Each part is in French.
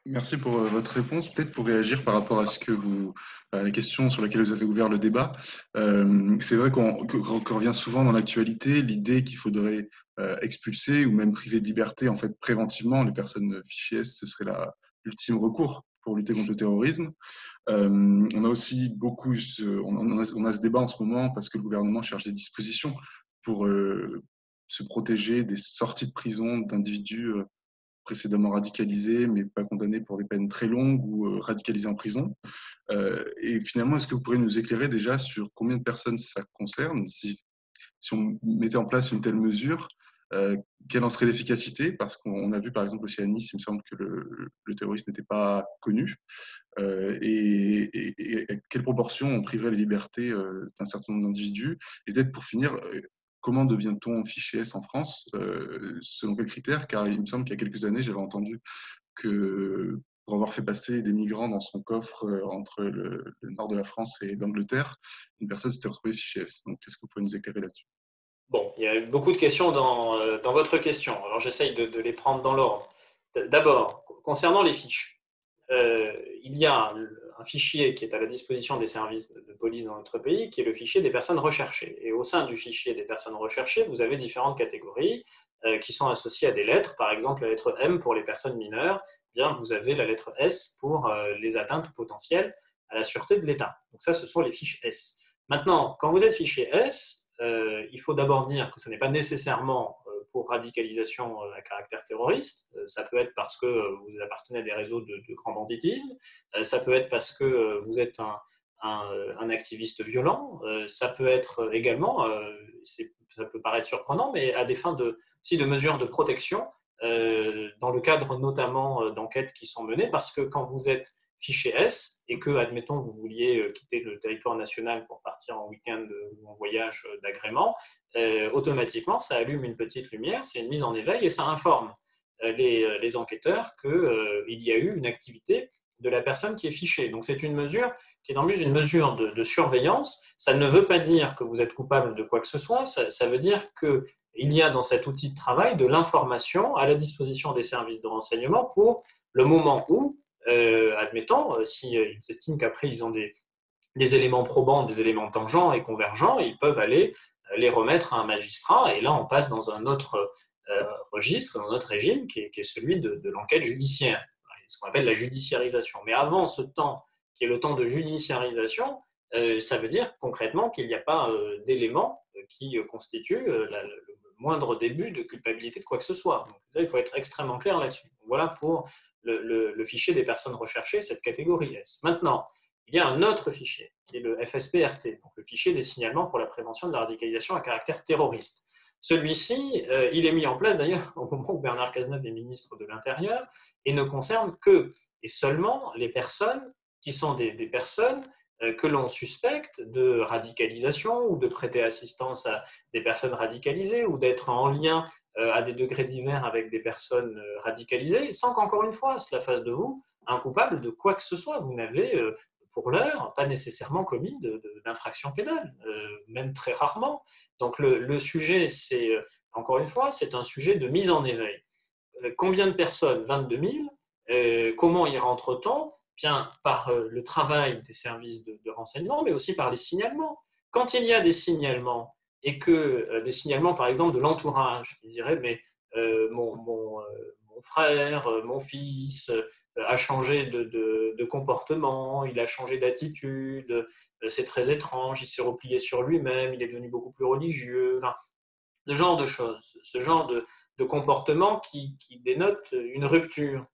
Merci pour votre réponse. Peut-être pour réagir par rapport à la question sur laquelle vous avez ouvert le débat. C'est vrai qu'on revient souvent dans l'actualité l'idée qu'il faudrait expulser ou même priver de liberté en fait préventivement les personnes fichées S. Ce serait l'ultime recours pour lutter contre le terrorisme. On a aussi on a ce débat en ce moment parce que le gouvernement cherche des dispositions pour se protéger des sorties de prison d'individus précédemment radicalisés, mais pas condamnés pour des peines très longues ou radicalisés en prison. Et finalement, est-ce que vous pourriez nous éclairer déjà sur combien de personnes ça concerne si on mettait en place une telle mesure, quelle en serait l'efficacité? Parce qu'on a vu par exemple aussi à Nice, il me semble que le terroriste n'était pas connu. Et à quelle proportion on priverait les libertés d'un certain nombre d'individus? Et peut-être pour finir, comment devient-on fiché S en France? Selon quels critères? Car il me semble qu'il y a quelques années, j'avais entendu que pour avoir fait passer des migrants dans son coffre entre le nord de la France et l'Angleterre, une personne s'était retrouvée fichée S. Donc, est-ce que vous pouvez nous éclairer là-dessus? Bon, il y a beaucoup de questions dans votre question. Alors, j'essaye de les prendre dans l'ordre. D'abord, concernant les fiches, il y a un fichier qui est à la disposition des services de police dans notre pays, qui est le fichier des personnes recherchées. Et au sein du fichier des personnes recherchées, vous avez différentes catégories qui sont associées à des lettres. Par exemple, la lettre M pour les personnes mineures, eh bien, vous avez la lettre S pour les atteintes potentielles à la sûreté de l'État. Donc ça, ce sont les fiches S. Maintenant, quand vous êtes fiché S, il faut d'abord dire que ce n'est pas nécessairement pour radicalisation à caractère terroriste. Ça peut être parce que vous appartenez à des réseaux de grand banditisme. Ça peut être parce que vous êtes un activiste violent. Ça peut être également, ça peut paraître surprenant, mais à des fins aussi de mesures de protection, dans le cadre notamment d'enquêtes qui sont menées, parce que quand vous êtes fiché S et que, admettons, vous vouliez quitter le territoire national pour partir en week-end ou en voyage d'agrément, automatiquement, ça allume une petite lumière, c'est une mise en éveil et ça informe les enquêteurs qu'il y a eu une activité de la personne qui est fichée. Donc c'est une mesure qui est en plus une mesure de surveillance. Ça ne veut pas dire que vous êtes coupable de quoi que ce soit, ça veut dire qu'il y a dans cet outil de travail de l'information à la disposition des services de renseignement pour le moment où, admettons, s'ils estiment qu'après ils ont des éléments probants, des éléments tangents et convergents, ils peuvent aller les remettre à un magistrat. Et là, on passe dans un autre registre, dans un autre régime, qui est celui de l'enquête judiciaire, ce qu'on appelle la judiciarisation. Mais avant ce temps, qui est le temps de judiciarisation, ça veut dire concrètement qu'il n'y a pas d'éléments qui constituent le moindre début de culpabilité de quoi que ce soit. Donc, là, il faut être extrêmement clair là-dessus. Voilà pour le fichier des personnes recherchées, cette catégorie S. Maintenant, il y a un autre fichier, qui est le FSPRT, donc le fichier des signalements pour la prévention de la radicalisation à caractère terroriste. Celui-ci, il est mis en place d'ailleurs au moment où Bernard Cazeneuve est ministre de l'Intérieur et ne concerne que et seulement les personnes qui sont des personnes que l'on suspecte de radicalisation ou de prêter assistance à des personnes radicalisées ou d'être en lien à des degrés divers avec des personnes radicalisées, sans qu'encore une fois cela fasse de vous un coupable de quoi que ce soit. Vous n'avez pour l'heure pas nécessairement commis d'infraction pénale, même très rarement. Donc le sujet, c'est encore une fois, c'est un sujet de mise en éveil. Combien de personnes? 22 000. Comment y rentre-t-on? Bien, par le travail des services de renseignement, mais aussi par les signalements. Quand il y a des signalements, et que des signalements, par exemple, de l'entourage, qui dirait, mais mon frère, mon fils a changé de comportement, il a changé d'attitude, c'est très étrange, il s'est replié sur lui-même, il est devenu beaucoup plus religieux, enfin, ce genre de choses, ce genre de comportement qui dénote une rupture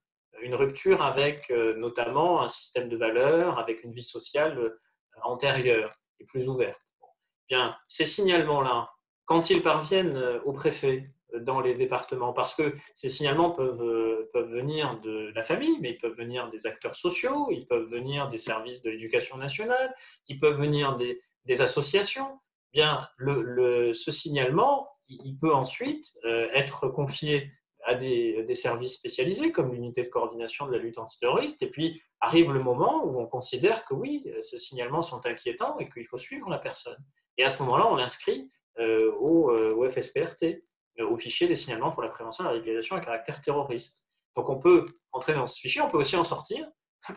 avec notamment un système de valeurs, avec une vie sociale antérieure et plus ouverte. Bien, ces signalements-là, quand ils parviennent au préfet dans les départements, parce que ces signalements peuvent venir de la famille, mais ils peuvent venir des acteurs sociaux, ils peuvent venir des services de l'éducation nationale, ils peuvent venir des associations. Bien, ce signalement, il peut ensuite être confié à des services spécialisés comme l'unité de coordination de la lutte antiterroriste. Et puis arrive le moment où on considère que oui, ces signalements sont inquiétants et qu'il faut suivre la personne. Et à ce moment-là, on l'inscrit au FSPRT, au fichier des signalements pour la prévention de la radicalisation à caractère terroriste. Donc on peut entrer dans ce fichier, on peut aussi en sortir,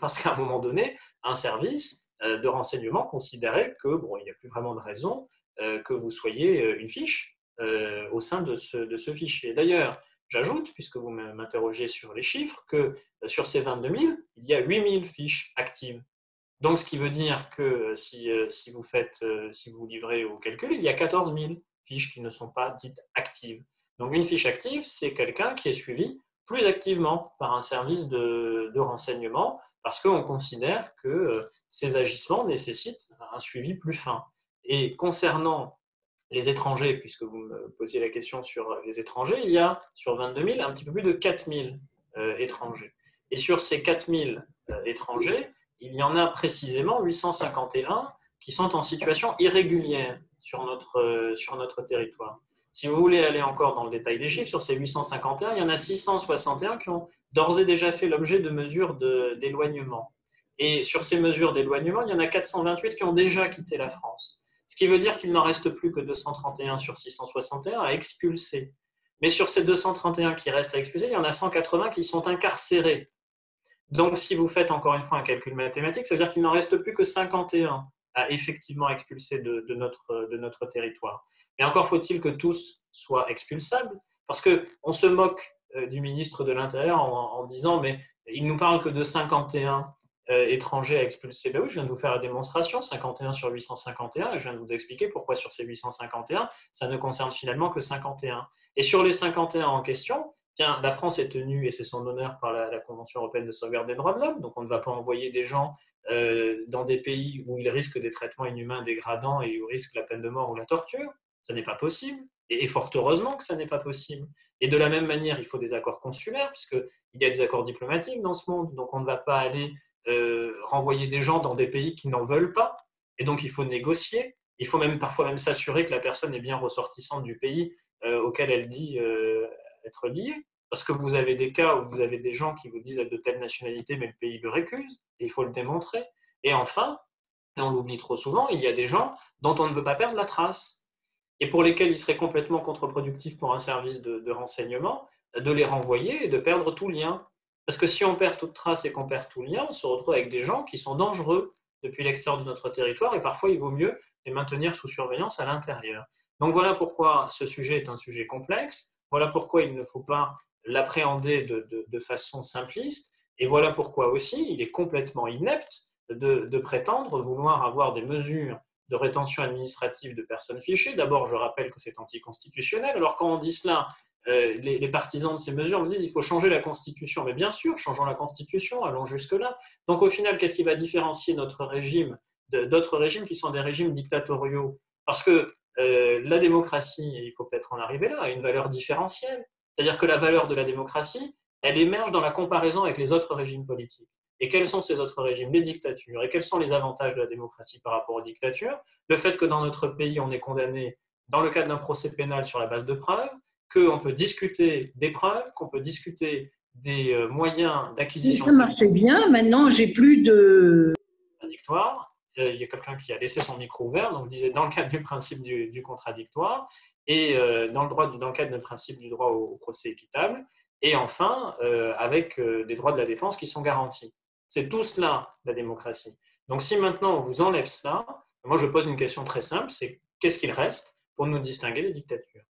parce qu'à un moment donné, un service de renseignement considérait que il n'y a plus vraiment de raison que vous soyez une fiche au sein de ce fichier. D'ailleurs, j'ajoute, puisque vous m'interrogez sur les chiffres, que sur ces 22 000, il y a 8 000 fiches actives. Donc, ce qui veut dire que si vous livrez au calcul, il y a 14 000 fiches qui ne sont pas dites actives. Donc, une fiche active, c'est quelqu'un qui est suivi plus activement par un service de renseignement parce qu'on considère que ces agissements nécessitent un suivi plus fin. Et concernant les étrangers, puisque vous me posiez la question sur les étrangers, il y a sur 22 000 un petit peu plus de 4 000 étrangers. Et sur ces 4 000 étrangers, il y en a précisément 851 qui sont en situation irrégulière sur notre territoire. Si vous voulez aller encore dans le détail des chiffres, sur ces 851, il y en a 661 qui ont d'ores et déjà fait l'objet de mesures d'éloignement. Et sur ces mesures d'éloignement, il y en a 428 qui ont déjà quitté la France. Ce qui veut dire qu'il n'en reste plus que 231 sur 661 à expulser. Mais sur ces 231 qui restent à expulser, il y en a 180 qui sont incarcérés. Donc, si vous faites encore une fois un calcul mathématique, ça veut dire qu'il n'en reste plus que 51 à effectivement expulser de notre territoire. Mais encore faut-il que tous soient expulsables, parce qu'on se moque du ministre de l'Intérieur en disant « mais il nous parle que de 51 étrangers à expulser ». Ben oui, je viens de vous faire la démonstration, 51 sur 851, et je viens de vous expliquer pourquoi sur ces 851, ça ne concerne finalement que 51. Et sur les 51 en question, la France est tenue, et c'est son honneur par la Convention européenne de sauvegarde des droits de l'homme, donc on ne va pas envoyer des gens dans des pays où ils risquent des traitements inhumains dégradants et où ils risquent la peine de mort ou la torture. Ça n'est pas possible, et fort heureusement que ça n'est pas possible. Et de la même manière, il faut des accords consulaires, puisqu'il y a des accords diplomatiques dans ce monde, donc on ne va pas aller renvoyer des gens dans des pays qui n'en veulent pas, et donc il faut négocier. Il faut parfois même s'assurer que la personne est bien ressortissante du pays auquel elle dit être liée. Parce que vous avez des cas où vous avez des gens qui vous disent être de telle nationalité, mais le pays le récuse, et il faut le démontrer. Et enfin, et on l'oublie trop souvent, il y a des gens dont on ne veut pas perdre la trace, et pour lesquels il serait complètement contre-productif pour un service de renseignement de les renvoyer et de perdre tout lien. Parce que si on perd toute trace et qu'on perd tout lien, on se retrouve avec des gens qui sont dangereux depuis l'extérieur de notre territoire, et parfois il vaut mieux les maintenir sous surveillance à l'intérieur. Donc voilà pourquoi ce sujet est un sujet complexe, voilà pourquoi il ne faut pas l'appréhender de façon simpliste, et voilà pourquoi aussi il est complètement inepte de prétendre vouloir avoir des mesures de rétention administrative de personnes fichées. D'abord, je rappelle que c'est anticonstitutionnel. Alors quand on dit cela, les partisans de ces mesures vous disent qu'il faut changer la Constitution. Mais bien sûr, changeons la Constitution, allons jusque-là. Donc au final, qu'est-ce qui va différencier notre régime d'autres régimes qui sont des régimes dictatoriaux? Parce que la démocratie, et il faut peut-être en arriver là, a une valeur différentielle. C'est-à-dire que la valeur de la démocratie, elle émerge dans la comparaison avec les autres régimes politiques. Et quels sont ces autres régimes? Les dictatures. Et quels sont les avantages de la démocratie par rapport aux dictatures? Le fait que dans notre pays, on est condamné, dans le cadre d'un procès pénal sur la base de preuves, qu'on peut discuter des preuves, qu'on peut discuter des moyens d'acquisition. Ça marchait bien, maintenant j'ai plus de... Contradictoire. Il y a quelqu'un qui a laissé son micro ouvert, donc je disais dans le cadre du principe du contradictoire, et dans le cadre du principe du droit au procès équitable, et enfin avec des droits de la défense qui sont garantis. C'est tout cela, la démocratie. Donc si maintenant on vous enlève cela, moi je pose une question très simple, c'est qu'est-ce qu'il reste pour nous distinguer des dictatures?